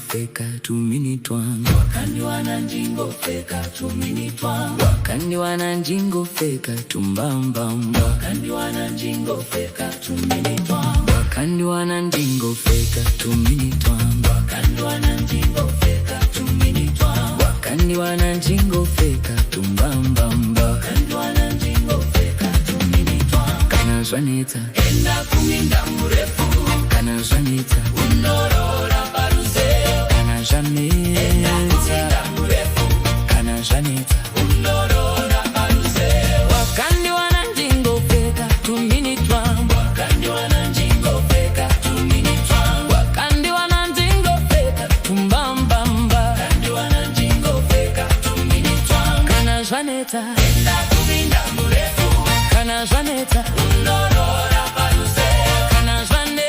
feka tumini twanga. Wakandi wananjingo feka tumini twanga. Wakandi wananjingo feka tumbambamba. Wakandi wananjingo feka tumini twanga. Wakandi wananjingo feka tumini twanga. Wakandi wananjingo feka tumini twanga. Wakandi wananjingo feka tumbambamba. Wakandi wananjingo feka tumini twanga. Kana zwaneta enda kuminda murefu. Kana zwaneta unorora paruzeva. Kana zwaneta enda kuminda murefu. Kana zwaneta unorora paruzeva. Wakandi wananjingo feka tumini twanga. Wakandi wananjingo feka tumini twanga. Wakandi wananjingo feka tumbambamba. Wakandi wananjingo feka tumini twanga. Kana zwaneta enda kuminda murefu. Kana zwaneta unorora paruzeva. Kana zwaneta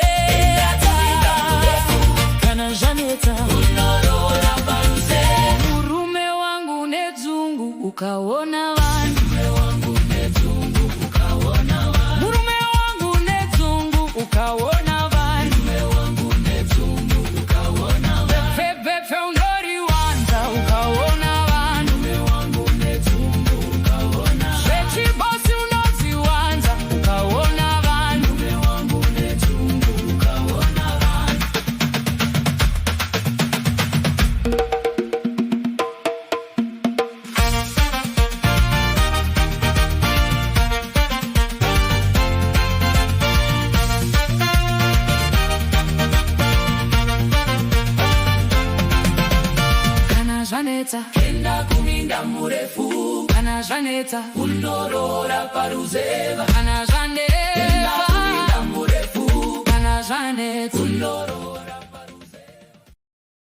Kana zwaneta unorora paruzeva. Murume wangu nedzungu ukaona vanhu. Murume wangu nedzungu ukaona vanhu. Murume wangu nedzungu ukaona vanhu. Murume wangu nedzungu ukaona vanhu. Pepepe undoriwanza ukaona vanhu. Murume wangu nedzungu ukaona vanhu. Zvechibosi unodziwanza ukaona vanhu. Murume wangu nedzungu ukaona vanhu. Kana zvanetsa enda kuminda murefu. Kana zvanetsa unorora paruzeva. Kana zvanetsa